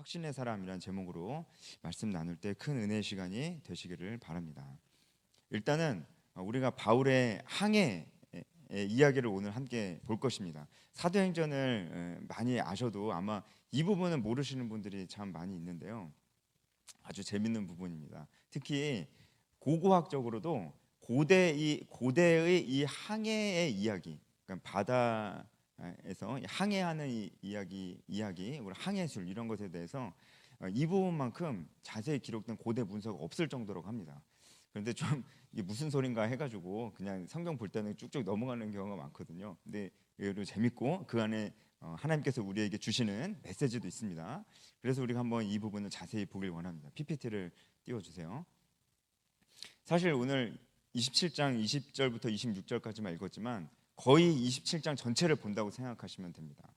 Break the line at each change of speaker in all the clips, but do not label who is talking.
확신의 사람이란 제목으로 말씀 나눌 때 큰 은혜의 시간이 되시기를 바랍니다. 일단은 우리가 바울의 항해 이야기를 오늘 함께 볼 것입니다. 사도행전을 많이 아셔도 아마 이 부분은 모르시는 분들이 참 많이 있는데요. 아주 재밌는 부분입니다. 특히 고고학적으로도 고대의 이 항해의 이야기, 그러니까 바다에서 항해하는 이야기, 우리 항해술 이런 것에 대해서 이 부분만큼 자세히 기록된 고대 문서가 없을 정도라고 합니다. 그런데 좀 이게 무슨 소린가 해가지고 그냥 성경 볼 때는 쭉쭉 넘어가는 경우가 많거든요. 근데 이거 재밌고 그 안에 하나님께서 우리에게 주시는 메시지도 있습니다. 그래서 우리가 한번 이 부분을 자세히 보길 원합니다. PPT를 띄워주세요. 사실 오늘 27장 20절부터 26절까지만 읽었지만 거의 27장 전체를 본다고 생각하시면 됩니다.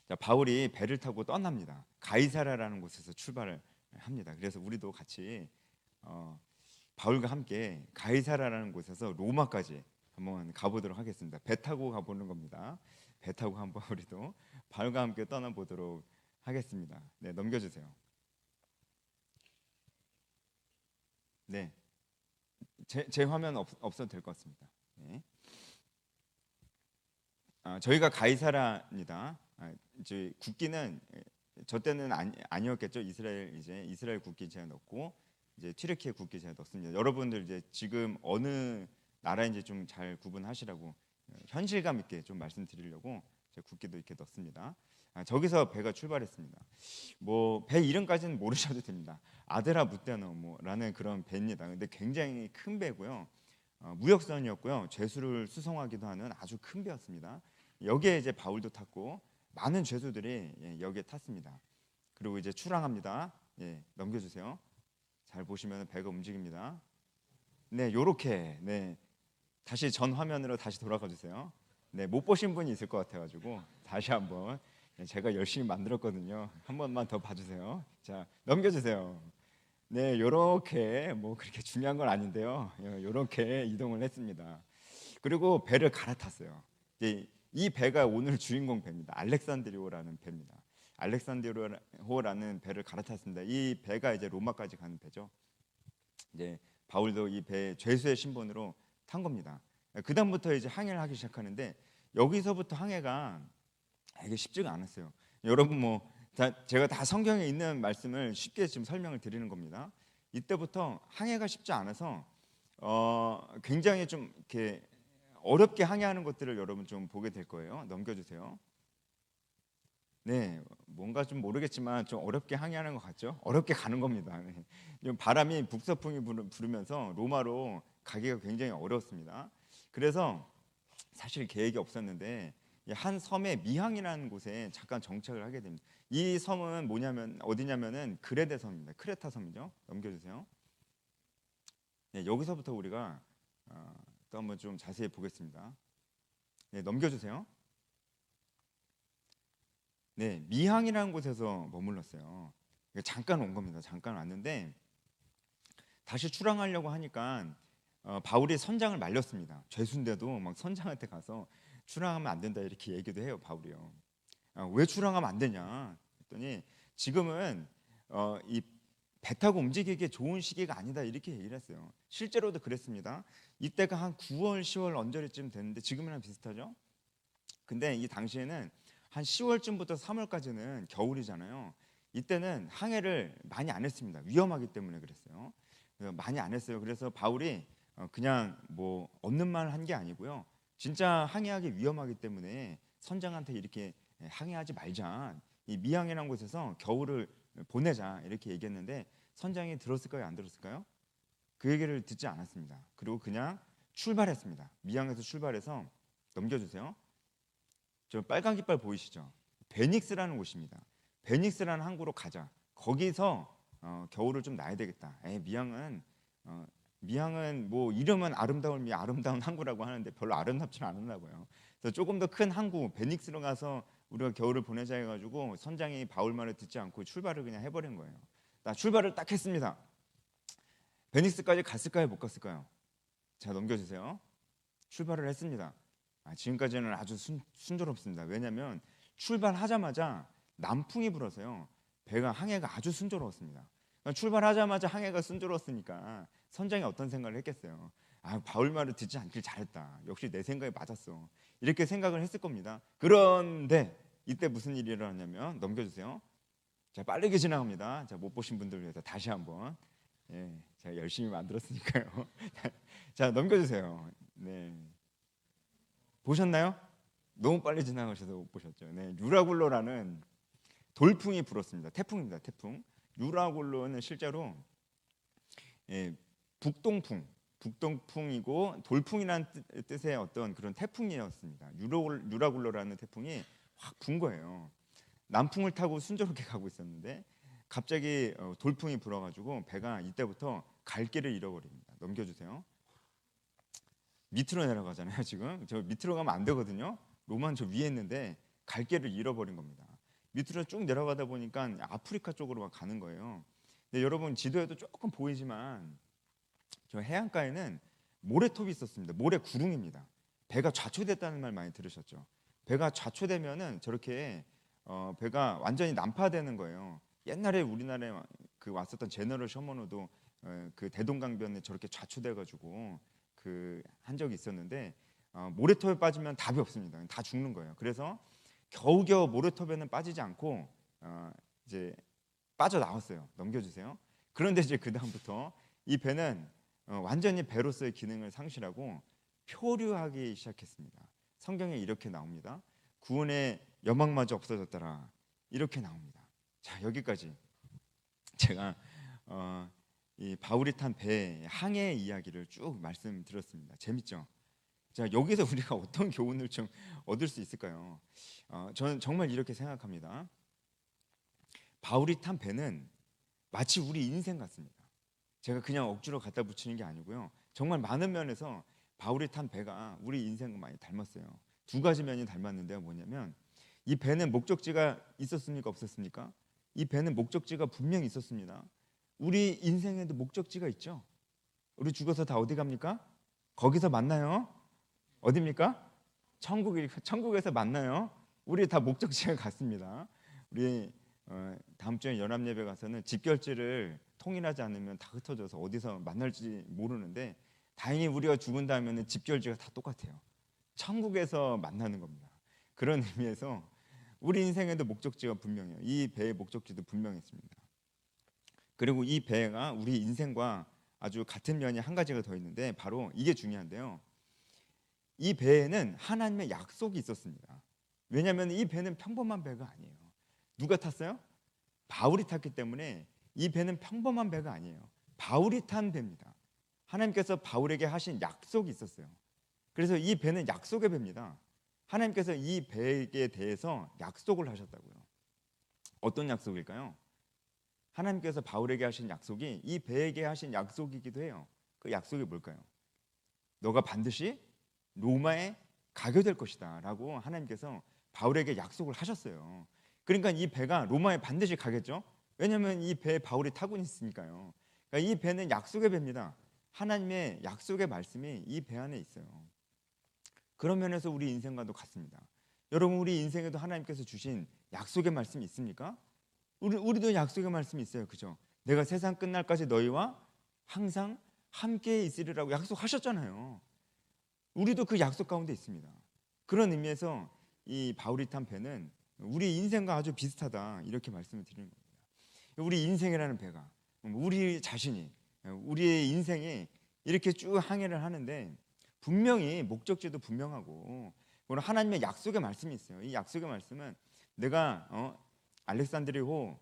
자, 바울이 배를 타고 떠납니다. 가이사라라는 곳에서 출발을 합니다. 그래서 우리도 같이 바울과 함께 가이사라라는 곳에서 로마까지 한번 가보도록 하겠습니다. 배 타고 가보는 겁니다. 배 타고 한번 우리도 바울과 함께 떠나보도록 하겠습니다. 네, 넘겨주세요. 네, 제 화면 없어도 될 것 같습니다. 네. 저희가 가이사라입니다. 이제 국기는 저 때는 아니었겠죠. 이스라엘 국기 제가 넣고 이제 튀르키예 국기 제가 넣습니다. 여러분들 이제 지금 어느 나라인지 좀 잘 구분하시라고 현실감 있게 좀 말씀드리려고 제 국기도 이렇게 넣습니다. 저기서 배가 출발했습니다. 뭐 배 이름까지는 모르셔도 됩니다. 아드라 무테노라는 그런 배입니다. 근데 굉장히 큰 배고요. 무역선이었고요. 죄수를 수송하기도 하는 아주 큰 배였습니다. 여기에 이제 바울도 탔고 많은 죄수들이 여기에 탔습니다. 그리고 이제 출항합니다. 예, 넘겨주세요. 잘 보시면 배가 움직입니다. 네, 요렇게 네, 다시 전 화면으로 다시 돌아가 주세요. 네, 못 보신 분이 있을 것 같아가지고 다시 한번 제가 열심히 만들었거든요. 한 번만 더 봐주세요. 자, 넘겨주세요. 네, 요렇게 뭐 그렇게 중요한 건 아닌데요. 요렇게 이동을 했습니다. 그리고 배를 갈아탔어요. 이 배가 오늘 주인공 배입니다. 알렉산드리오라는 배입니다. 알렉산드리오라는 배를 갈아탔습니다. 이 배가 이제 로마까지 가는 배죠. 이제 바울도 이 배 죄수의 신분으로 탄 겁니다. 그 다음부터 이제 항해를 하기 시작하는데 여기서부터 항해가 이게 쉽지가 않았어요. 여러분 제가 다 성경에 있는 말씀을 쉽게 지금 설명을 드리는 겁니다. 이때부터 항해가 쉽지 않아서 굉장히 좀 이렇게 어렵게 항해하는 것들을 여러분 좀 보게 될 거예요. 넘겨주세요. 네, 뭔가 좀 모르겠지만 좀 어렵게 항해하는 것 같죠? 어렵게 가는 겁니다. 네. 바람이 북서풍이 부르면서 로마로 가기가 굉장히 어려웠습니다. 그래서 사실 계획이 없었는데 한 섬의 미항이라는 곳에 잠깐 정착을 하게 됩니다. 이 섬은 어디냐면은 그레데 섬입니다. 크레타 섬이죠. 넘겨주세요. 네, 여기서부터 우리가 또 한번 좀 자세히 보겠습니다. 네, 넘겨주세요. 네, 미항이라는 곳에서 머물렀어요. 잠깐 온 겁니다. 잠깐 왔는데 다시 출항하려고 하니까 바울이 선장을 말렸습니다. 죄수인데도 막 선장한테 가서 출항하면 안 된다 이렇게 얘기도 해요. 바울이요. 왜 출항하면 안 되냐 했더니 지금은 이 배 타고 움직이기 좋은 시기가 아니다 이렇게 얘기를 했어요. 실제로도 그랬습니다. 이때가 한 9월, 10월 언저리쯤 됐는데 지금이랑 비슷하죠. 근데 이 당시에는 한 10월쯤부터 3월까지는 겨울이잖아요. 이때는 항해를 많이 안 했습니다. 위험하기 때문에 그랬어요. 많이 안 했어요. 그래서 바울이 그냥 뭐 없는 말 한 게 아니고요. 진짜 항해하기 위험하기 때문에 선장한테 이렇게 항해하지 말자. 이 미항이라는 곳에서 겨울을 보내자 이렇게 얘기했는데 선장이 들었을까요? 안 들었을까요? 그 얘기를 듣지 않았습니다. 그리고 그냥 출발했습니다. 미항에서 출발해서 넘겨주세요. 저 빨간 깃발 보이시죠? 베닉스라는 곳입니다. 베닉스라는 항구로 가자. 거기서 겨울을 좀 나야 되겠다. 미항은 뭐 이름은 아름다운 항구라고 하는데 별로 아름답지는 않았나봐요. 그래서 조금 더 큰 항구 베닉스로 가서 우리가 겨울을 보내자 해가지고 선장이 바울 말을 듣지 않고 출발을 그냥 해버린 거예요. 나 출발을 딱 했습니다. 베닉스까지 갔을까요? 못 갔을까요? 자, 넘겨주세요. 출발을 했습니다. 지금까지는 아주 순조롭습니다. 왜냐하면 출발하자마자 남풍이 불어서요. 배가 항해가 아주 순조로웠습니다. 그러니까 출발하자마자 항해가 순조로웠으니까 선장이 어떤 생각을 했겠어요. 아, 바울 말을 듣지 않길 잘했다. 역시 내 생각이 맞았어. 이렇게 생각을 했을 겁니다. 그런데 이때 무슨 일이 일어났냐면, 넘겨주세요. 자, 빠르게 지나갑니다. 자, 못 보신 분들 위해서 다시 한번. 예, 제가 열심히 만들었으니까요. 자, 넘겨주세요. 네, 보셨나요? 너무 빨리 지나가셔서 못 보셨죠. 네, 유라굴로라는 돌풍이 불었습니다. 태풍입니다. 태풍. 유라굴로는 실제로 예, 북동풍, 북동풍이고 돌풍이라는 뜻의 어떤 그런 태풍이었습니다. 유라굴로라는 태풍이 확 분 거예요. 남풍을 타고 순조롭게 가고 있었는데 갑자기 돌풍이 불어가지고 배가 이때부터 갈 길을 잃어버립니다. 넘겨주세요. 밑으로 내려가잖아요. 지금 저 밑으로 가면 안 되거든요. 로마는 저 위에 있는데 갈 길을 잃어버린 겁니다. 밑으로 쭉 내려가다 보니까 아프리카 쪽으로 막 가는 거예요. 근데 여러분 지도에도 조금 보이지만 저 해안가에는 모래톱이 있었습니다. 모래 구릉입니다. 배가 좌초됐다는 말 많이 들으셨죠? 배가 좌초되면은 저렇게 배가 완전히 난파되는 거예요. 옛날에 우리나라에 그 왔었던 제너럴 셔먼호도 그 대동강변에 저렇게 좌초돼가지고 그 한 적이 있었는데 모래톱에 빠지면 답이 없습니다. 다 죽는 거예요. 그래서 겨우겨우 모래톱에는 빠지지 않고 이제 빠져 나왔어요. 넘겨주세요. 그런데 이제 그 다음부터 이 배는 완전히 배로서의 기능을 상실하고 표류하기 시작했습니다. 성경에 이렇게 나옵니다. 구원의 여망마저 없어졌더라. 이렇게 나옵니다. 자, 여기까지 제가 이 바울이 탄 배 항해 이야기를 쭉 말씀드렸습니다. 재밌죠? 자, 여기서 우리가 어떤 교훈을 좀 얻을 수 있을까요? 저는 정말 이렇게 생각합니다. 바울이 탄 배는 마치 우리 인생 같습니다. 제가 그냥 억지로 갖다 붙이는 게 아니고요. 정말 많은 면에서 바울이 탄 배가 우리 인생과 많이 닮았어요. 두 가지 면이 닮았는데요. 뭐냐면 이 배는 목적지가 있었습니까? 없었습니까? 이 배는 목적지가 분명히 있었습니다. 우리 인생에도 목적지가 있죠. 우리 죽어서 다 어디 갑니까? 거기서 만나요. 어디입니까? 천국에서 만나요. 우리 다 목적지가 같습니다. 우리 다음 주에 연합 예배 가서는 집결지를 통일하지 않으면 다 흩어져서 어디서 만날지 모르는데 다행히 우리가 죽은 다음에는 집결지가 다 똑같아요. 천국에서 만나는 겁니다. 그런 의미에서 우리 인생에도 목적지가 분명해요. 이 배의 목적지도 분명했습니다. 그리고 이 배가 우리 인생과 아주 같은 면이 한 가지가 더 있는데 바로 이게 중요한데요. 이 배에는 하나님의 약속이 있었습니다. 왜냐하면 이 배는 평범한 배가 아니에요. 누가 탔어요? 바울이 탔기 때문에 이 배는 평범한 배가 아니에요. 바울이 탄 배입니다. 하나님께서 바울에게 하신 약속이 있었어요. 그래서 이 배는 약속의 배입니다. 하나님께서 이 배에 대해서 약속을 하셨다고요. 어떤 약속일까요? 하나님께서 바울에게 하신 약속이 이 배에게 하신 약속이기도 해요. 그 약속이 뭘까요? 너가 반드시 로마에 가게 될 것이다 라고 하나님께서 바울에게 약속을 하셨어요. 그러니까 이 배가 로마에 반드시 가겠죠. 왜냐하면 이 배에 바울이 타고 있으니까요. 그러니까 이 배는 약속의 배입니다. 하나님의 약속의 말씀이 이 배 안에 있어요. 그런 면에서 우리 인생과도 같습니다. 여러분, 우리 인생에도 하나님께서 주신 약속의 말씀이 있습니까? 우리도 약속의 말씀이 있어요. 그죠? 내가 세상 끝날까지 너희와 항상 함께 있으리라고 약속하셨잖아요. 우리도 그 약속 가운데 있습니다. 그런 의미에서 이 바울이 탄 배는 우리 인생과 아주 비슷하다 이렇게 말씀을 드리는 겁니다. 우리 인생이라는 배가 우리 자신이 우리의 인생이 이렇게 쭉 항해를 하는데 분명히 목적지도 분명하고 하나님의 약속의 말씀이 있어요. 이 약속의 말씀은 내가 알렉산드리아호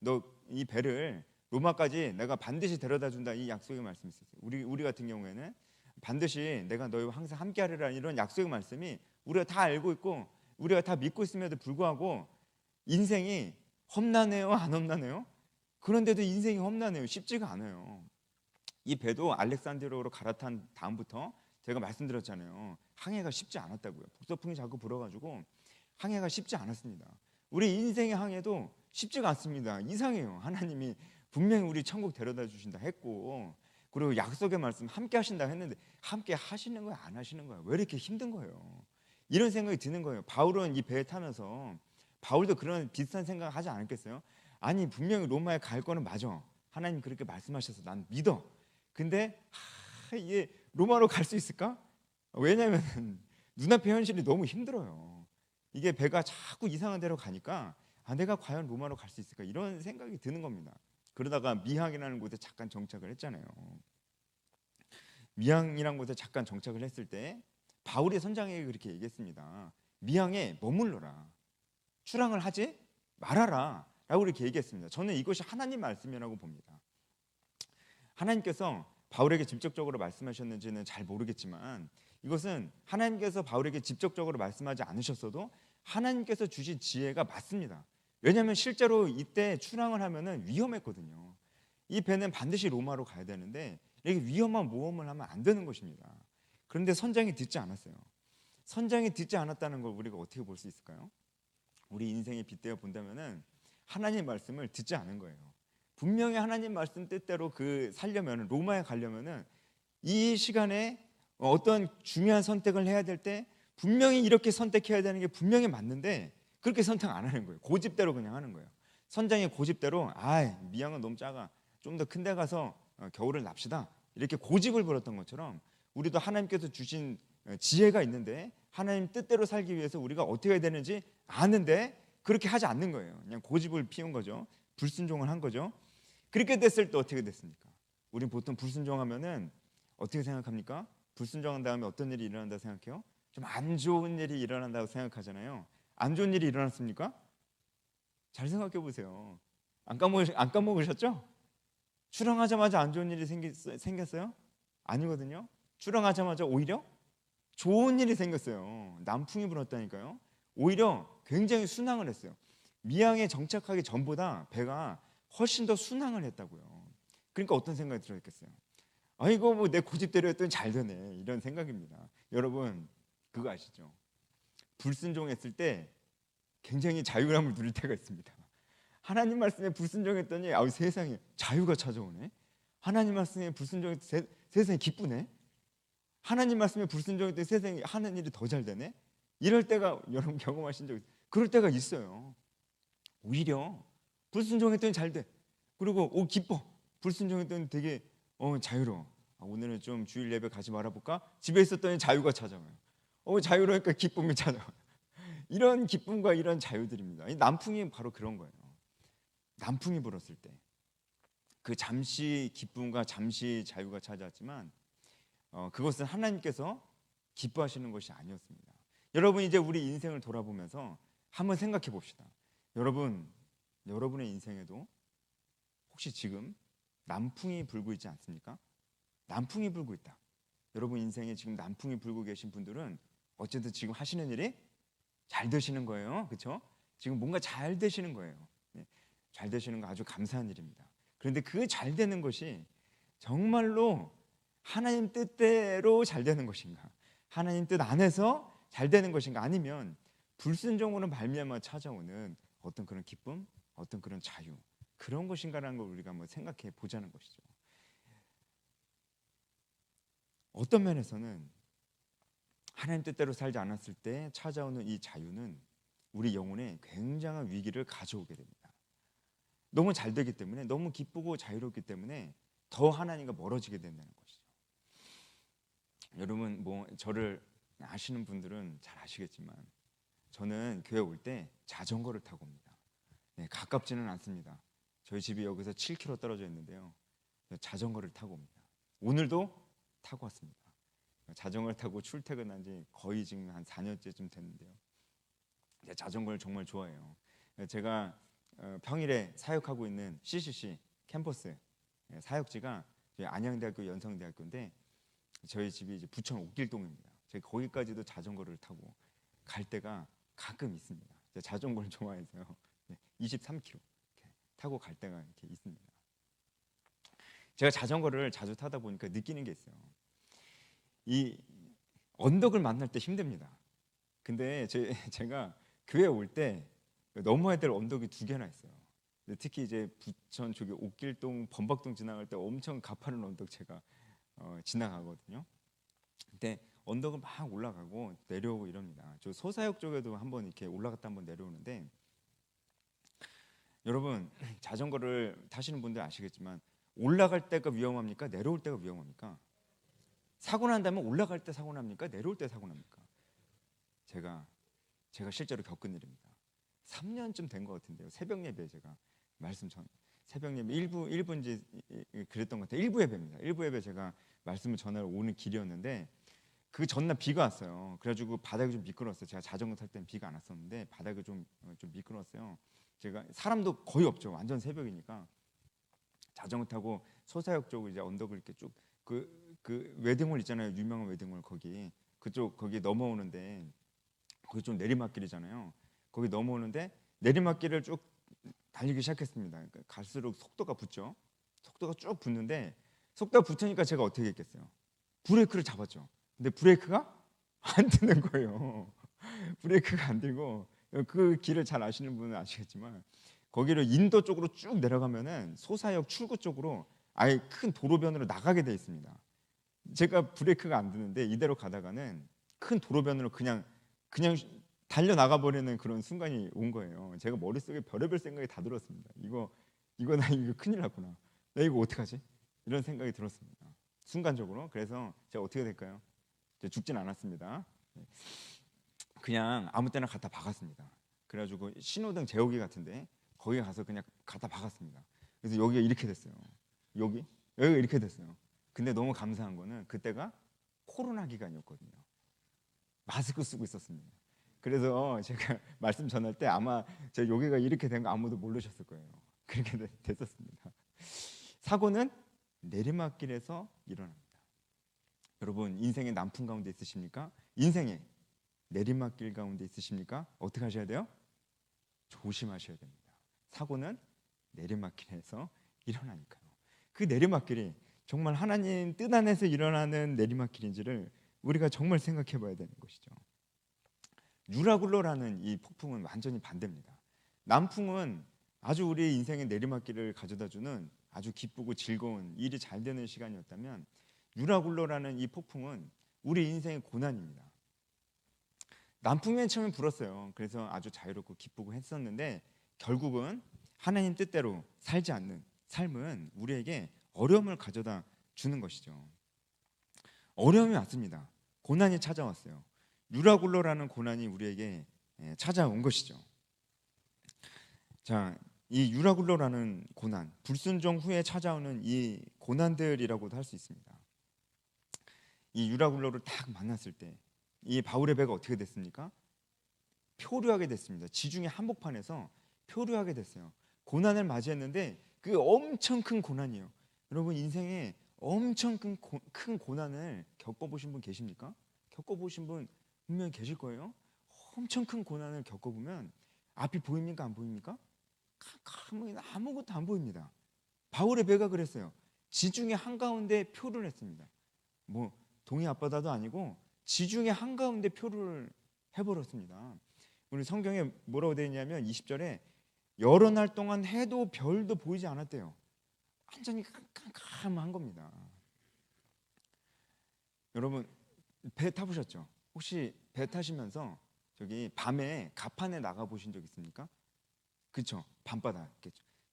너 이 배를 로마까지 내가 반드시 데려다 준다 이 약속의 말씀이 있었어요. 우리 같은 경우에는 반드시 내가 너희와 항상 함께하리라 이런 약속의 말씀이 우리가 다 알고 있고 우리가 다 믿고 있음에도 불구하고 인생이 험난해요, 안 험난해요? 그런데도 인생이 험난해요. 쉽지가 않아요. 이 배도 알렉산드리아로 갈아탄 다음부터 제가 말씀드렸잖아요. 항해가 쉽지 않았다고요. 북서풍이 자꾸 불어가지고 항해가 쉽지 않았습니다. 우리 인생의 항해도 쉽지가 않습니다. 이상해요. 하나님이 분명히 우리 천국 데려다 주신다 했고 그리고 약속의 말씀 함께 하신다 했는데 함께 하시는 거야 안 하시는 거야 왜 이렇게 힘든 거예요? 이런 생각이 드는 거예요. 바울은 이 배에 타면서 바울도 그런 비슷한 생각 하지 않았겠어요? 아니 분명히 로마에 갈 거는 맞아. 하나님 그렇게 말씀하셔서 난 믿어. 근데 이게 로마로 갈 수 있을까? 왜냐하면 눈앞의 현실이 너무 힘들어요. 이게 배가 자꾸 이상한 데로 가니까 내가 과연 로마로 갈 수 있을까? 이런 생각이 드는 겁니다. 그러다가 미항이라는 곳에 잠깐 정착을 했잖아요. 미항이라는 곳에 잠깐 정착을 했을 때 바울이 선장에게 그렇게 얘기했습니다. 미항에 머물러라. 출항을 하지 말아라. 라고 이렇게 얘기했습니다. 저는 이것이 하나님 말씀이라고 봅니다. 하나님께서 바울에게 직접적으로 말씀하셨는지는 잘 모르겠지만 이것은 하나님께서 바울에게 직접적으로 말씀하지 않으셨어도 하나님께서 주신 지혜가 맞습니다. 왜냐하면 실제로 이때 출항을 하면은 위험했거든요. 이 배는 반드시 로마로 가야 되는데 이렇게 위험한 모험을 하면 안 되는 것입니다. 그런데 선장이 듣지 않았어요. 선장이 듣지 않았다는 걸 우리가 어떻게 볼 수 있을까요? 우리 인생에 빗대어 본다면은 하나님 말씀을 듣지 않은 거예요. 분명히 하나님 말씀 뜻대로 살려면 로마에 가려면은 이 시간에 어떤 중요한 선택을 해야 될 때 분명히 이렇게 선택해야 되는 게 분명히 맞는데 그렇게 선택 안 하는 거예요. 고집대로 그냥 하는 거예요. 선장의 고집대로 미양은 너무 작아. 좀 더 큰 데 가서 겨울을 납시다. 이렇게 고집을 부렸던 것처럼 우리도 하나님께서 주신 지혜가 있는데 하나님 뜻대로 살기 위해서 우리가 어떻게 해야 되는지 아는데 그렇게 하지 않는 거예요. 그냥 고집을 피운 거죠. 불순종을 한 거죠. 그렇게 됐을 때 어떻게 됐습니까? 우린 보통 불순종하면은 어떻게 생각합니까? 불순종한 다음에 어떤 일이 일어난다고 생각해요? 좀 안 좋은 일이 일어난다고 생각하잖아요. 안 좋은 일이 일어났습니까? 잘 생각해 보세요. 안 까먹으셨죠? 출항하자마자 안 좋은 일이 생겼어요? 아니거든요. 출항하자마자 오히려 좋은 일이 생겼어요. 남풍이 불었다니까요. 오히려 굉장히 순항을 했어요. 미항에 정착하기 전보다 배가 훨씬 더 순항을 했다고요. 그러니까 어떤 생각이 들었겠어요? 이거 뭐 내 고집대로 했더니 잘 되네. 이런 생각입니다. 여러분 그거 아시죠? 불순종했을 때 굉장히 자유함을 누릴 때가 있습니다. 하나님 말씀에 불순종했더니 세상에 자유가 찾아오네. 하나님 말씀에 불순종했더니 세상이 기쁘네. 하나님 말씀에 불순종했더니 세상에 하는 일이 더 잘 되네. 이럴 때가 여러분 경험하신 적 있어요? 그럴 때가 있어요. 오히려 불순종했더니 잘 돼. 그리고 기뻐. 불순종했더니 되게 자유로워. 오늘은 좀 주일 예배 가지 말아볼까? 집에 있었더니 자유가 찾아와요. 자유로우니까 기쁨이 찾아와요. 이런 기쁨과 이런 자유들입니다. 남풍이 바로 그런 거예요. 남풍이 불었을 때 그 잠시 기쁨과 잠시 자유가 찾아왔지만 그것은 하나님께서 기뻐하시는 것이 아니었습니다. 여러분 이제 우리 인생을 돌아보면서 한번 생각해 봅시다. 여러분의 인생에도 혹시 지금 남풍이 불고 있지 않습니까? 남풍이 불고 있다. 여러분 인생에 지금 남풍이 불고 계신 분들은 어쨌든 지금 하시는 일이 잘 되시는 거예요. 그렇죠? 지금 뭔가 잘 되시는 거예요. 잘 되시는 거 아주 감사한 일입니다. 그런데 그 잘 되는 것이 정말로 하나님 뜻대로 잘 되는 것인가? 하나님 뜻 안에서 잘 되는 것인가? 아니면 불순종으로 말미암아 찾아오는 어떤 그런 기쁨, 어떤 그런 자유, 그런 것인가라는 걸 우리가 한번 생각해 보자는 것이죠. 어떤 면에서는 하나님 뜻대로 살지 않았을 때 찾아오는 이 자유는 우리 영혼에 굉장한 위기를 가져오게 됩니다. 너무 잘 되기 때문에, 너무 기쁘고 자유롭기 때문에 더 하나님과 멀어지게 된다는 것이죠. 여러분 뭐 저를 아시는 분들은 잘 아시겠지만 저는 교회 올 때 자전거를 타고 옵니다. 가깝지는 않습니다. 저희 집이 여기서 7km 떨어져 있는데요. 자전거를 타고 옵니다. 오늘도 타고 왔습니다. 자전거를 타고 출퇴근한 지 거의 지금 한 4년째쯤 됐는데요. 자전거를 정말 좋아해요. 제가 평일에 사역하고 있는 CCC 캠퍼스 사역지가 안양대학교 연성대학교인데 저희 집이 이제 부천 옥길동입니다. 제가 거기까지도 자전거를 타고 갈 때가 가끔 있습니다. 제가 자전거를 좋아해서요. 23km 타고 갈 때가 이렇게 있습니다. 제가 자전거를 자주 타다 보니까 느끼는 게 있어요. 이 언덕을 만날 때 힘듭니다. 근데 제가 교회 올 때 넘어야 될 언덕이 2개나 있어요. 특히 이제 부천 쪽에 옥길동, 범박동 지나갈 때 엄청 가파른 언덕 제가 지나가거든요. 근데 언덕을 막 올라가고 내려오고 이럽니다. 저 소사역 쪽에도 한번 이렇게 올라갔다 한번 내려오는데 여러분 자전거를 타시는 분들 아시겠지만 올라갈 때가 위험합니까? 내려올 때가 위험합니까? 사고 난다면 올라갈 때 사고 납니까? 내려올 때 사고 납니까? 제가 실제로 겪은 일입니다. 3년쯤 된 것 같은데요. 새벽 예배 제가 말씀 전 새벽 예배 일부인지 그랬던 것 같아요. 일부 예배입니다. 일부 예배 제가 말씀을 전하러 오는 길이었는데 그 전날 비가 왔어요. 그래가지고 바닥이 좀 미끄러웠어요. 제가 자전거 탈 때는 비가 안 왔었는데 바닥이 좀 미끄러웠어요. 제가 사람도 거의 없죠. 완전 새벽이니까 자전거 타고 소사역 쪽 이제 언덕을 이렇게 쭉 그 웨딩홀 있잖아요. 유명한 웨딩홀 거기 넘어오는데 거기 좀 내리막길이잖아요. 거기 넘어오는데 내리막길을 쭉 달리기 시작했습니다. 그러니까 갈수록 속도가 붙죠. 속도가 쭉 붙는데 속도가 붙으니까 제가 어떻게 했겠어요? 브레이크를 잡았죠. 근데 브레이크가 안 되는 거예요. 브레이크가 안 되고 그 길을 잘 아시는 분은 아시겠지만 거기를 인도 쪽으로 쭉 내려가면은 소사역 출구 쪽으로 아예 큰 도로변으로 나가게 돼 있습니다. 제가 브레이크가 안 되는데 이대로 가다가는 큰 도로변으로 그냥 달려 나가 버리는 그런 순간이 온 거예요. 제가 머릿속에 별의별 생각이 다 들었습니다. 나 이거 큰일 났구나. 나 이거 어떡하지? 이런 생각이 들었습니다. 순간적으로. 그래서 제가 어떻게 될까요? 제가 죽진 않았습니다. 그냥 아무 때나 갖다 박았습니다. 그래가지고 신호등 재우기 같은데 거기 가서 그냥 갖다 박았습니다. 그래서 여기가 이렇게 됐어요. 여기가 이렇게 됐어요. 근데 너무 감사한 거는 그때가 코로나 기간이었거든요. 마스크 쓰고 있었습니다. 그래서 제가 말씀 전할 때 아마 제 여기가 이렇게 된 거 아무도 모르셨을 거예요. 그렇게 됐었습니다. 사고는 내리막길에서 일어납니다. 여러분 인생의 난풍 가운데 있으십니까? 인생의 내리막길 가운데 있으십니까? 어떻게 하셔야 돼요? 조심하셔야 됩니다. 사고는 내리막길에서 일어나니까요. 그 내리막길이 정말 하나님 뜻 안에서 일어나는 내리막길인지를 우리가 정말 생각해 봐야 되는 것이죠. 유라굴로라는 이 폭풍은 완전히 반대입니다. 남풍은 아주 우리 인생의 내리막길을 가져다주는 아주 기쁘고 즐거운 일이 잘 되는 시간이었다면 유라굴로라는 이 폭풍은 우리 인생의 고난입니다. 남풍이 처음에 불었어요. 그래서 아주 자유롭고 기쁘고 했었는데 결국은 하나님 뜻대로 살지 않는 삶은 우리에게 어려움을 가져다 주는 것이죠. 어려움이 왔습니다. 고난이 찾아왔어요. 유라굴로라는 고난이 우리에게 찾아온 것이죠. 자, 이 유라굴로라는 고난, 불순종 후에 찾아오는 이 고난들이라고도 할 수 있습니다. 이 유라굴로를 딱 만났을 때 이 바울의 배가 어떻게 됐습니까? 표류하게 됐습니다. 지중해 한복판에서 표류하게 됐어요. 고난을 맞이했는데 그게 엄청 큰 고난이에요. 여러분 인생에 엄청 큰 고난을 겪어보신 분 계십니까? 겪어보신 분 분명히 계실 거예요. 엄청 큰 고난을 겪어보면 앞이 보입니까? 안 보입니까? 깜깜하게 아무것도 안 보입니다. 바울의 배가 그랬어요. 지중해 한가운데 표를 했습니다. 뭐 동해 앞바다도 아니고 지중해 한가운데 표를 해버렸습니다. 우리 성경에 뭐라고 되어 있냐면 20절에 여러 날 동안 해도 별도 보이지 않았대요. 완전히 깜깜한 겁니다. 여러분 배 타보셨죠? 혹시 배 타시면서 저기 밤에 갑판에 나가 보신 적 있습니까? 그렇죠. 밤바다.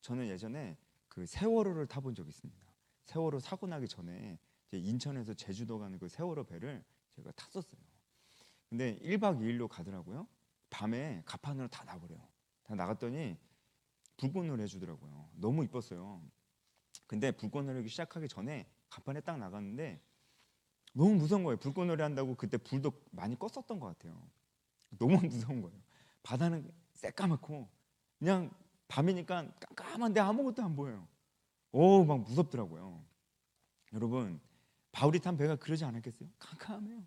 저는 예전에 그 세월호를 타본 적이 있습니다. 세월호 사고 나기 전에 인천에서 제주도 가는 그 세월호 배를 제가 탔었어요. 근데 1박 2일로 가더라고요. 밤에 갑판으로 다 나버려요. 다 나갔더니 불꽃놀이 해주더라고요. 너무 이뻤어요. 근데 불꽃놀이 시작하기 전에 갑판에 딱 나갔는데 너무 무서운 거예요. 불꽃놀이 한다고 그때 불도 많이 껐었던 것 같아요. 너무 무서운 거예요. 바다는 새까맣고 그냥 밤이니까 깜깜한데 아무것도 안 보여요. 막 무섭더라고요. 여러분 바울이 탄 배가 그러지 않았겠어요? 깜깜해요.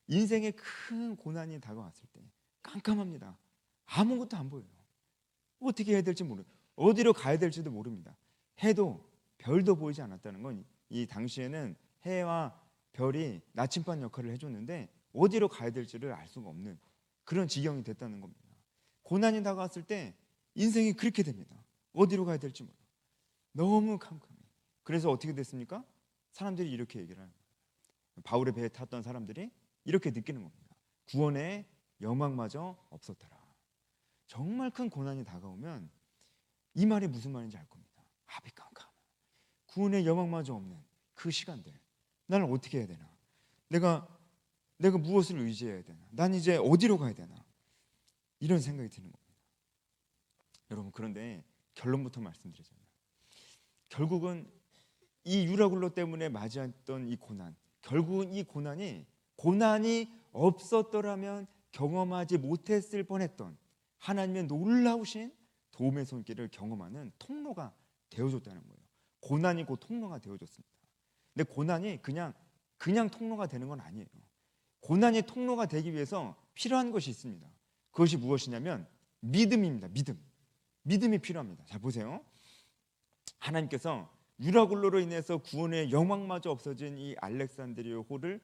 인생의 큰 고난이 다가왔을 때 깜깜합니다. 아무것도 안 보여요. 어떻게 해야 될지 모르요. 어디로 가야 될지도 모릅니다. 해도 별도 보이지 않았다는 건 이 당시에는 해와 별이 나침반 역할을 해줬는데 어디로 가야 될지를 알 수가 없는 그런 지경이 됐다는 겁니다. 고난이 다가왔을 때 인생이 그렇게 됩니다. 어디로 가야 될지 몰라. 너무 캄캄해. 그래서 어떻게 됐습니까? 사람들이 이렇게 얘기를 하는 거예요. 바울의 배에 탔던 사람들이 이렇게 느끼는 겁니다. 구원의 영광마저 없었더라. 정말 큰 고난이 다가오면 이 말이 무슨 말인지 알 겁니다. 아비칸카, 구원의 여망마저 없는 그 시간들, 나는 어떻게 해야 되나? 내가 무엇을 의지해야 되나? 난 이제 어디로 가야 되나? 이런 생각이 드는 겁니다. 여러분, 그런데 결론부터 말씀드리자면, 결국은 이 유라굴로 때문에 맞이했던 이 고난, 결국은 이 고난이 없었더라면 경험하지 못했을 뻔했던 하나님의 놀라우신 도움의 손길을 경험하는 통로가 되어줬다는 거예요. 고난이 곧 통로가 되어줬습니다. 근데 고난이 그냥 통로가 되는 건 아니에요. 고난이 통로가 되기 위해서 필요한 것이 있습니다. 그것이 무엇이냐면 믿음입니다. 믿음이 필요합니다. 자, 보세요. 하나님께서 유라굴로로 인해서 구원의 영광마저 없어진 이 알렉산드리아 호를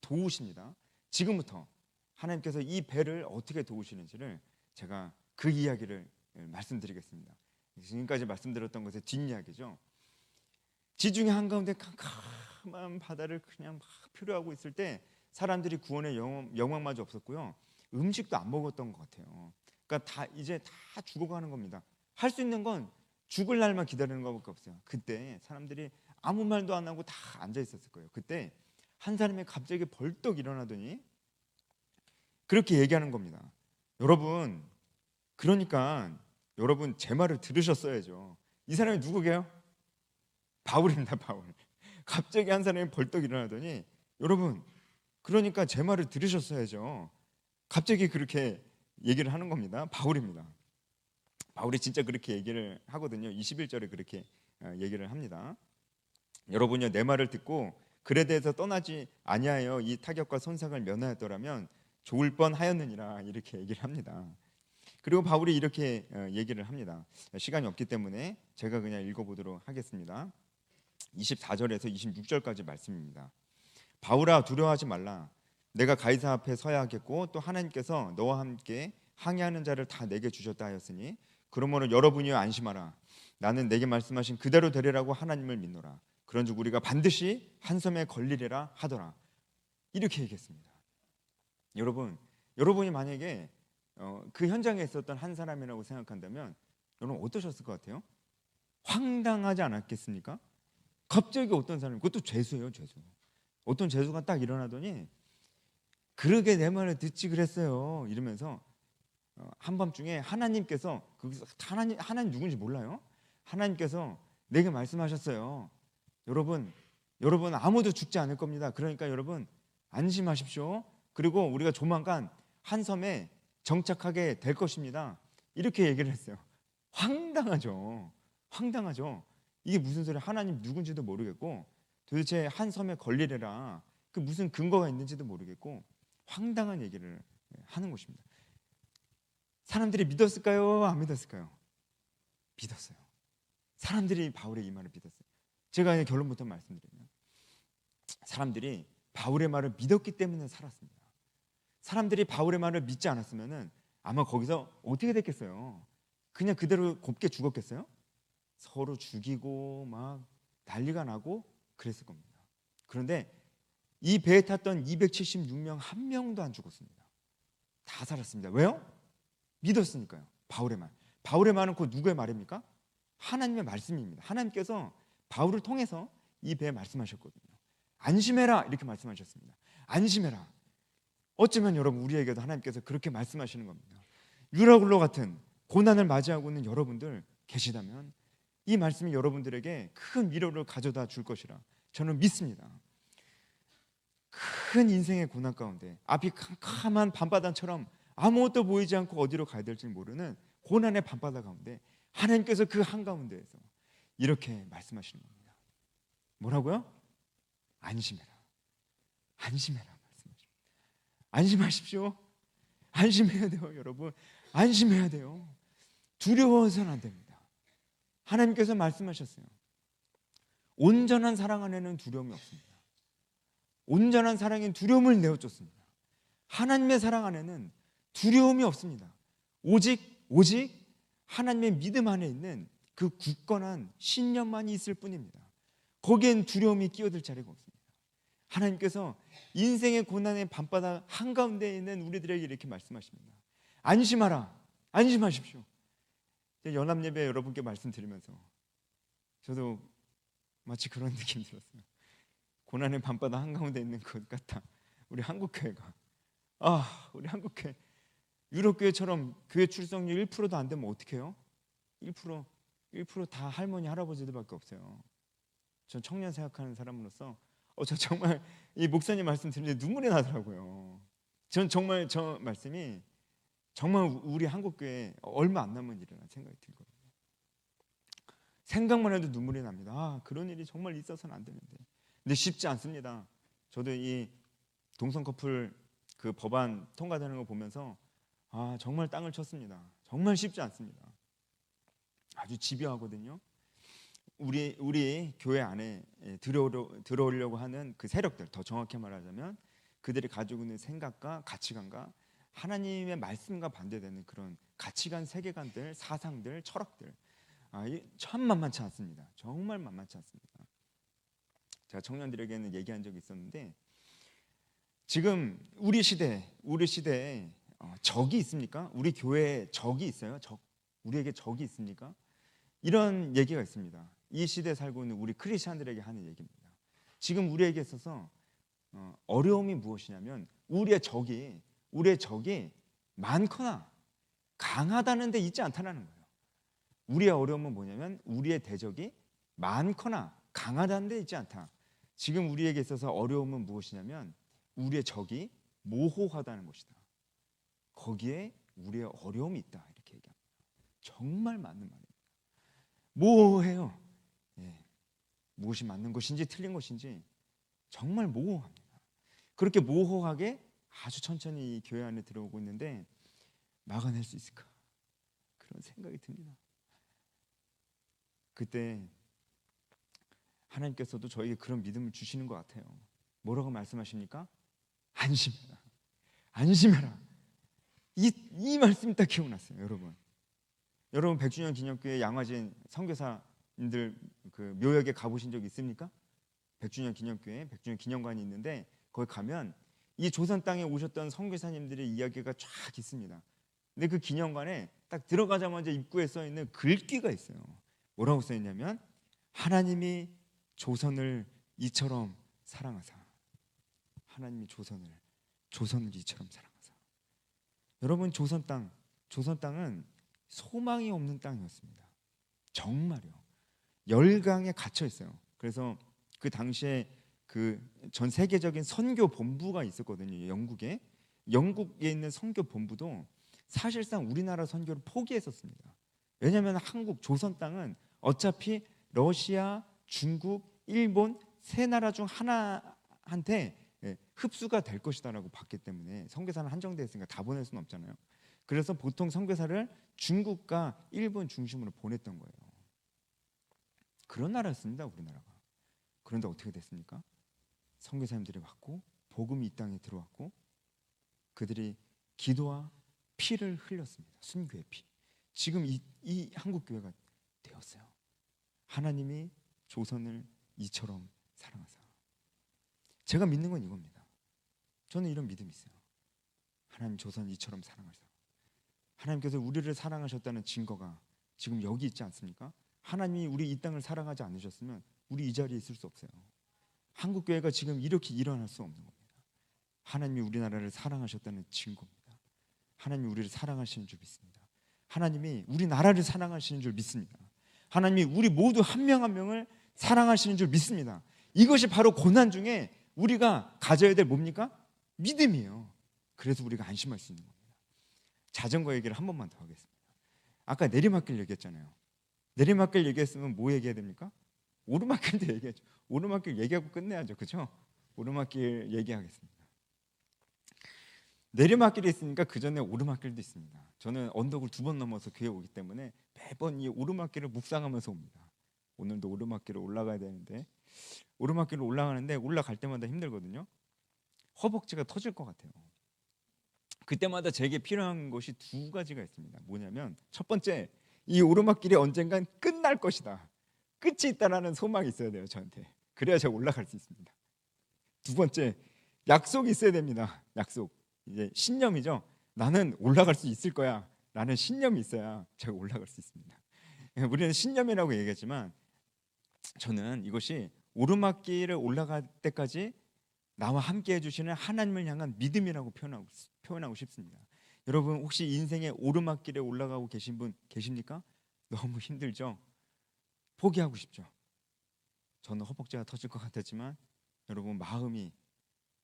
도우십니다. 지금부터 하나님께서 이 배를 어떻게 도우시는지를 제가 그 이야기를 말씀드리겠습니다. 지금까지 말씀드렸던 것의 뒷이야기죠. 지중해 한가운데 캄캄한 바다를 그냥 막 표류하고 있을 때 사람들이 구원의 영광마저 없었고요. 음식도 안 먹었던 것 같아요. 그러니까 이제 다 죽어가는 겁니다. 할 수 있는 건 죽을 날만 기다리는 것밖에 없어요. 그때 사람들이 아무 말도 안 하고 다 앉아 있었을 거예요. 그때 한 사람이 갑자기 벌떡 일어나더니 그렇게 얘기하는 겁니다. 여러분, 그러니까 여러분 제 말을 들으셨어야죠. 이 사람이 누구게요? 바울입니다. 바울. 갑자기 한 사람이 벌떡 일어나더니 여러분, 그러니까 제 말을 들으셨어야죠. 갑자기 그렇게 얘기를 하는 겁니다. 바울입니다. 바울이 진짜 그렇게 얘기를 하거든요. 21절에 그렇게 얘기를 합니다. 여러분이요, 내 말을 듣고 글에 대해서 떠나지 아니하여 이 타격과 손상을 면하였더라면 좋을 뻔하였느니라, 이렇게 얘기를 합니다. 그리고 바울이 이렇게 얘기를 합니다. 시간이 없기 때문에 제가 그냥 읽어보도록 하겠습니다. 24절에서 26절까지 말씀입니다. 바울아, 두려워하지 말라. 내가 가이사 앞에 서야 하겠고 또 하나님께서 너와 함께 항해하는 자를 다 내게 주셨다 하였으니 그러므로 여러분이여 안심하라. 나는 내게 말씀하신 그대로 되리라고 하나님을 믿노라. 그런즉 우리가 반드시 한 섬에 걸리리라 하더라. 이렇게 얘기했습니다. 여러분이 만약에 그 현장에 있었던 한 사람이라고 생각한다면 여러분 어떠셨을 것 같아요? 황당하지 않았겠습니까? 갑자기 어떤 사람이, 그것도 죄수예요, 죄수. 어떤 죄수가 딱 일어나더니 그러게 내 말을 듣지 그랬어요 이러면서 한밤중에 하나님께서, 거기서 하나님 누군지 몰라요? 하나님께서 내게 말씀하셨어요. 여러분 아무도 죽지 않을 겁니다. 그러니까 여러분 안심하십시오. 그리고 우리가 조만간 한 섬에 정착하게 될 것입니다. 이렇게 얘기를 했어요. 황당하죠. 이게 무슨 소리야? 하나님 누군지도 모르겠고 도대체 한 섬에 걸리래라, 그 무슨 근거가 있는지도 모르겠고 황당한 얘기를 하는 것입니다. 사람들이 믿었을까요? 안 믿었을까요? 믿었어요. 사람들이 바울의 이 말을 믿었어요. 제가 결론부터 말씀드리면 사람들이 바울의 말을 믿었기 때문에 살았습니다. 사람들이 바울의 말을 믿지 않았으면 아마 거기서 어떻게 됐겠어요? 그냥 그대로 곱게 죽었겠어요? 서로 죽이고 막 난리가 나고 그랬을 겁니다. 그런데 이 배에 탔던 276명 한 명도 안 죽었습니다. 다 살았습니다. 왜요? 믿었으니까요. 바울의 말은 곧 누구의 말입니까? 하나님의 말씀입니다. 하나님께서 바울을 통해서 이 배에 말씀하셨거든요. 안심해라, 이렇게 말씀하셨습니다. 안심해라. 어쩌면 여러분 우리에게도 하나님께서 그렇게 말씀하시는 겁니다. 유라굴로 같은 고난을 맞이하고 있는 여러분들 계시다면 이 말씀이 여러분들에게 큰 위로를 가져다 줄 것이라 저는 믿습니다. 큰 인생의 고난 가운데 앞이 캄캄한 밤바다처럼 아무것도 보이지 않고 어디로 가야 될지 모르는 고난의 밤바다 가운데 하나님께서 그 한가운데에서 이렇게 말씀하시는 겁니다. 뭐라고요? 안심해라 말씀하십니다. 안심하십시오. 안심해야 돼요, 여러분. 안심해야 돼요. 두려워서는 안 됩니다. 하나님께서 말씀하셨어요. 온전한 사랑 안에는 두려움이 없습니다. 온전한 사랑인 두려움을 내어줬습니다. 하나님의 사랑 안에는 두려움이 없습니다. 오직 하나님의 믿음 안에 있는 그 굳건한 신념만이 있을 뿐입니다. 거기엔 두려움이 끼어들 자리가 없습니다. 하나님께서 인생의 고난의 밤바다 한가운데에 있는 우리들에게 이렇게 말씀하십니다. 안심하라. 안심하십시오. 연합 예배 여러분께 말씀드리면서 저도 마치 그런 느낌이 들었어요. 고난의 밤바다 한가운데 있는 것 같다. 우리 한국교회가 우리 한국교회 유럽교회처럼 교회 출석률 1%도 안 되면 어떡해요? 1%다 할머니 할아버지들밖에 없어요. 전 청년 생각하는 사람으로서 저 정말 이 목사님 말씀 들으는데 눈물이 나더라고요. 전 정말 저 말씀이 정말 우리 한국교회 얼마 안 남은 일이라는 생각이 들거든요. 생각만 해도 눈물이 납니다. 그런 일이 정말 있어서는 안 되는데. 근데 쉽지 않습니다. 저도 이 동성 커플 그 법안 통과되는 거 보면서 정말 땅을 쳤습니다. 정말 쉽지 않습니다. 아주 집요하거든요. 우리 교회 안에 들어오려고 하는 그 세력들, 더 정확히 말하자면 그들이 가지고 있는 생각과 가치관과 하나님의 말씀과 반대되는 그런 가치관, 세계관들, 사상들, 철학들, 참 만만치 않습니다. 정말 만만치 않습니다. 제가 청년들에게는 얘기한 적이 있었는데, 지금 우리 시대에 적이 있습니까? 우리 교회에 적이 있어요? 우리에게 적이 있습니까? 이런 얘기가 있습니다. 이 시대에 살고 있는 우리 크리스찬들에게 하는 얘기입니다. 지금 우리에게 있어서 어려움이 무엇이냐면 우리의 적이 많거나 강하다는 데 있지 않다는 거예요. 우리의 어려움은 뭐냐면 우리의 대적이 많거나 강하다는 데 있지 않다. 지금 우리에게 있어서 어려움은 무엇이냐면 우리의 적이 모호하다는 것이다. 거기에 우리의 어려움이 있다. 이렇게 얘기합니다. 정말 맞는 말입니다. 모호해요. 무엇이 맞는 것인지 틀린 것인지 정말 모호합니다. 그렇게 모호하게 아주 천천히 이 교회 안에 들어오고 있는데 막아낼 수 있을까? 그런 생각이 듭니다. 그때 하나님께서도 저에게 그런 믿음을 주시는 것 같아요. 뭐라고 말씀하십니까? 안심해라. 이 말씀이 딱 기억났어요. 여러분 100주년 기념교회 양화진 선교사님들 그 묘역에 가보신 적 있습니까? 100주년 기념교회 100주년 기념관이 있는데 거기 가면 이 조선 땅에 오셨던 선교사님들의 이야기가 쫙 있습니다. 근데 그 기념관에 딱 들어가자마자 입구에 써 있는 글귀가 있어요. 뭐라고 써 있냐면 하나님이 조선을 이처럼 사랑하사. 하나님이 조선을 이처럼 사랑하사. 여러분 조선 땅은 소망이 없는 땅이었습니다. 정말요. 열강에 갇혀 있어요. 그래서 그 당시에 그 전 세계적인 선교 본부가 있었거든요. 영국에 있는 선교 본부도 사실상 우리나라 선교를 포기했었습니다. 왜냐하면 한국 조선 땅은 어차피 러시아, 중국, 일본 세 나라 중 하나한테 흡수가 될 것이다라고 봤기 때문에 선교사는 한정되어 있으니까 다 보낼 수는 없잖아요. 그래서 보통 선교사를 중국과 일본 중심으로 보냈던 거예요. 그런 나라였습니다, 우리나라가. 그런데 어떻게 됐습니까? 선교사님들이 왔고 복음이 이 땅에 들어왔고 그들이 기도와 피를 흘렸습니다. 순교의 피. 지금 이 한국 교회가 되었어요. 하나님이 조선을 이처럼 사랑하사. 제가 믿는 건 이겁니다. 저는 이런 믿음이 있어요. 하나님 조선 이처럼 사랑하사. 하나님께서 우리를 사랑하셨다는 증거가 지금 여기 있지 않습니까? 하나님이 우리 이 땅을 사랑하지 않으셨으면 우리 이 자리에 있을 수 없어요. 한국 교회가 지금 이렇게 일어날 수 없는 겁니다. 하나님이 우리나라를 사랑하셨다는 증거입니다. 하나님이 우리를 사랑하시는 줄 믿습니다. 하나님이 우리나라를 사랑하시는 줄 믿습니다. 하나님이 우리 모두 한 명 한 명을 사랑하시는 줄 믿습니다. 이것이 바로 고난 중에 우리가 가져야 될 뭡니까? 믿음이에요. 그래서 우리가 안심할 수 있는 겁니다. 자전거 얘기를 한 번만 더 하겠습니다. 아까 내리막길 얘기했잖아요. 내리막길 얘기했으면 뭐 얘기해야 됩니까? 오르막길도 얘기하죠. 오르막길 얘기하고 끝내야죠. 그렇죠? 오르막길 얘기하겠습니다. 내리막길이 있으니까 그 전에 오르막길도 있습니다. 저는 언덕을 2번 넘어서 교회 오기 때문에 매번 이 오르막길을 묵상하면서 옵니다. 오늘도 오르막길을 올라가야 되는데 오르막길을 올라가는데 올라갈 때마다 힘들거든요. 허벅지가 터질 것 같아요. 그때마다 제게 필요한 것이 2가지가 있습니다. 뭐냐면 첫 번째, 이 오르막길이 언젠간 끝날 것이다. 끝이 있다라는 소망이 있어야 돼요. 저한테. 그래야 제가 올라갈 수 있습니다. 2번째, 약속이 있어야 됩니다. 약속. 이제 신념이죠. 나는 올라갈 수 있을 거야. 라는 신념이 있어야 제가 올라갈 수 있습니다. 우리는 신념이라고 얘기했지만 저는 이것이 오르막길을 올라갈 때까지 나와 함께 해주시는 하나님을 향한 믿음이라고 표현하고 싶습니다. 여러분 혹시 인생의 오르막길에 올라가고 계신 분 계십니까? 너무 힘들죠? 포기하고 싶죠? 저는 허벅지가 터질 것 같았지만 여러분 마음이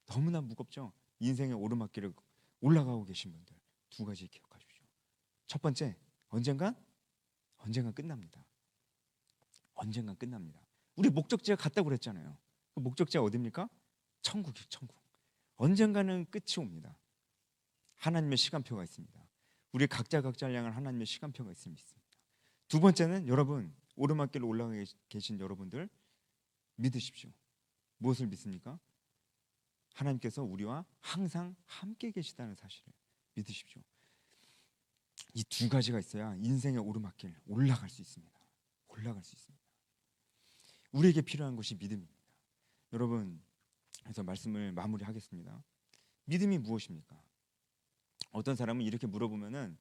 너무나 무겁죠? 인생의 오르막길을 올라가고 계신 분들 두 가지 기억하십시오. 첫 번째, 언젠간 끝납니다. 언젠간 끝납니다. 우리 목적지가 같다고 그랬잖아요. 그 목적지가 어디입니까? 천국이요, 천국. 언젠가는 끝이 옵니다. 하나님의 시간표가 있습니다. 우리 각자를 향한 하나님의 시간표가 있습니다. 두 번째는 여러분 오르막길로 올라가 계신 여러분들 믿으십시오. 무엇을 믿습니까? 하나님께서 우리와 항상 함께 계시다는 사실을 믿으십시오. 이 두 가지가 있어야 인생의 오르막길 올라갈 수 있습니다. 올라갈 수 있습니다. 우리에게 필요한 것이 믿음입니다. 여러분, 그래서 말씀을 마무리하겠습니다. 믿음이 무엇입니까? 어떤 사람은 이렇게 물어보면은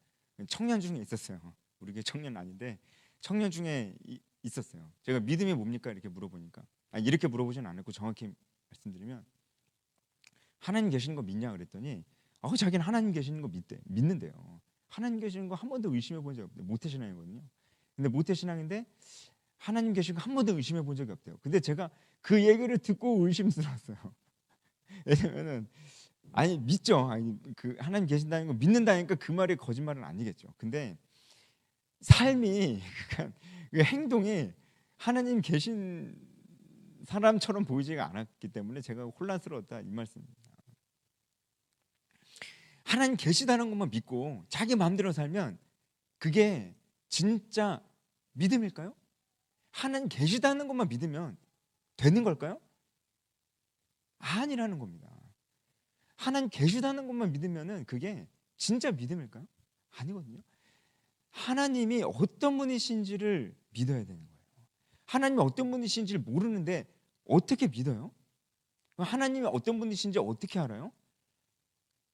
청년 중에 있었어요. 우리 게 청년 아닌데 청년 중에 있었어요. 제가 믿음이 뭡니까 이렇게 물어보니까 이렇게 물어보진 않았고 정확히 말씀드리면 하나님 계시는 거 믿냐 그랬더니 자기는 하나님 계시는 거 믿는데요. 하나님 계시는 거 한 번도 의심해 본 적이 없대요. 모태신앙이거든요. 근데 모태신앙인데 하나님 계신 거 한 번도 의심해 본 적이 없대요. 근데 제가 그 얘기를 듣고 의심스러웠어요. 왜냐면은 믿죠. 그 하나님 계신다는 거 믿는다니까 그 말이 거짓말은 아니겠죠. 근데 삶이 그러니까 그 행동이 하나님 계신 사람처럼 보이지가 않았기 때문에 제가 혼란스러웠다 이 말씀입니다. 하나님 계시다는 것만 믿고 자기 마음대로 살면 그게 진짜 믿음일까요? 하나님 계시다는 것만 믿으면 되는 걸까요? 아니라는 겁니다. 하나님 계시다는 것만 믿으면은 그게 진짜 믿음일까요? 아니거든요. 하나님이 어떤 분이신지를 믿어야 되는 거예요. 하나님이 어떤 분이신지를 모르는데 어떻게 믿어요? 하나님이 어떤 분이신지 어떻게 알아요?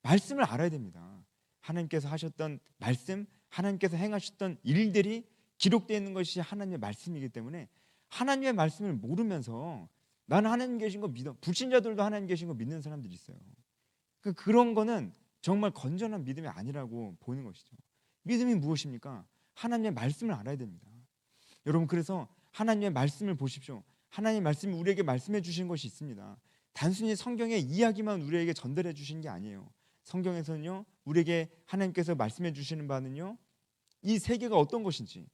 말씀을 알아야 됩니다. 하나님께서 하셨던 말씀, 하나님께서 행하셨던 일들이 기록되어 있는 것이 하나님의 말씀이기 때문에 하나님의 말씀을 모르면서 나는 하나님 계신 거 믿어. 불신자들도 하나님 계신 거 믿는 사람들이 있어요. 그런 거는 정말 건전한 믿음이 아니라고 보는 것이죠. 믿음이 무엇입니까? 하나님의 말씀을 알아야 됩니다. 여러분 그래서 하나님의 말씀을 보십시오. 하나님의 말씀이 우리에게 말씀해 주신 것이 있습니다. 단순히 성경의 이야기만 우리에게 전달해 주신 게 아니에요. 성경에서는요 우리에게 하나님께서 말씀해 주시는 바는요 이 세계가 어떤 것인지,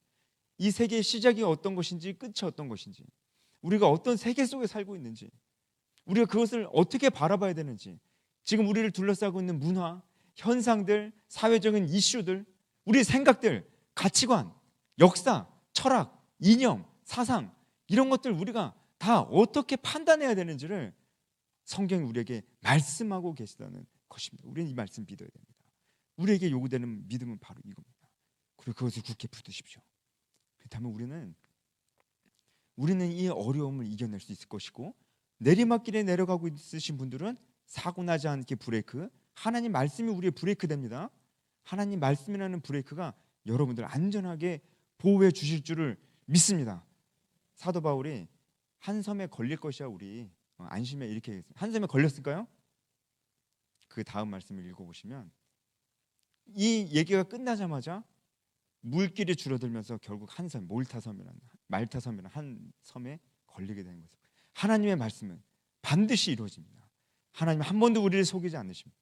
이 세계의 시작이 어떤 것인지, 끝이 어떤 것인지, 우리가 어떤 세계 속에 살고 있는지, 우리가 그것을 어떻게 바라봐야 되는지, 지금 우리를 둘러싸고 있는 문화, 현상들, 사회적인 이슈들, 우리 생각들, 가치관, 역사, 철학, 이념, 사상 이런 것들 우리가 다 어떻게 판단해야 되는지를 성경이 우리에게 말씀하고 계시다는 것입니다. 우리는 이 말씀 믿어야 됩니다. 우리에게 요구되는 믿음은 바로 이겁니다. 그리고 그것을 굳게 붙드십시오. 그렇다면 우리는 이 어려움을 이겨낼 수 있을 것이고 내리막길에 내려가고 있으신 분들은 사고 나지 않게 브레이크, 하나님 말씀이 우리의 브레이크 됩니다. 하나님 말씀이라는 브레이크가 여러분들 안전하게 보호해 주실 줄을 믿습니다. 사도 바울이 한 섬에 걸릴 것이야 우리 안심해 이렇게 얘기했어요. 한 섬에 걸렸을까요? 그 다음 말씀을 읽어보시면 이 얘기가 끝나자마자 물길이 줄어들면서 결국 한 섬, 말타섬이라는 한 섬에 걸리게 되는 거죠. 하나님의 말씀은 반드시 이루어집니다. 하나님은 한 번도 우리를 속이지 않으십니다.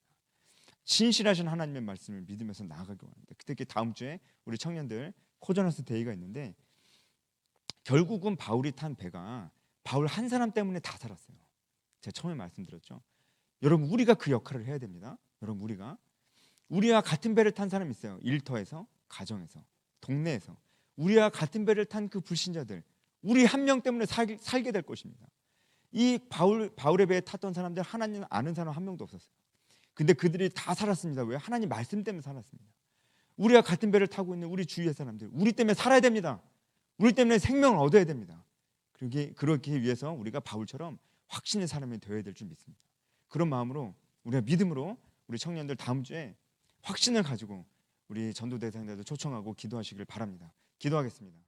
신실하신 하나님의 말씀을 믿으면서 나아가기 원합니다. 특히 다음 주에 우리 청년들 코저너스 데이가 있는데 결국은 바울이 탄 배가 바울 한 사람 때문에 다 살았어요. 제가 처음에 말씀드렸죠. 여러분 우리가 그 역할을 해야 됩니다. 여러분 우리와 같은 배를 탄 사람이 있어요. 일터에서, 가정에서, 동네에서 우리와 같은 배를 탄 그 불신자들, 우리 한 명 때문에 살게 될 것입니다. 이 바울의 배에 탔던 사람들 하나님 아는 사람 한 명도 없었어요. 근데 그들이 다 살았습니다. 왜? 하나님 말씀 때문에 살았습니다. 우리와 같은 배를 타고 있는 우리 주위의 사람들, 우리 때문에 살아야 됩니다. 우리 때문에 생명을 얻어야 됩니다. 그러기 위해서 우리가 바울처럼 확신의 사람이 되어야 될 줄 믿습니다. 그런 마음으로 우리가 믿음으로 우리 청년들 다음 주에 확신을 가지고 우리 전도 대상자들 초청하고 기도하시길 바랍니다. 기도하겠습니다.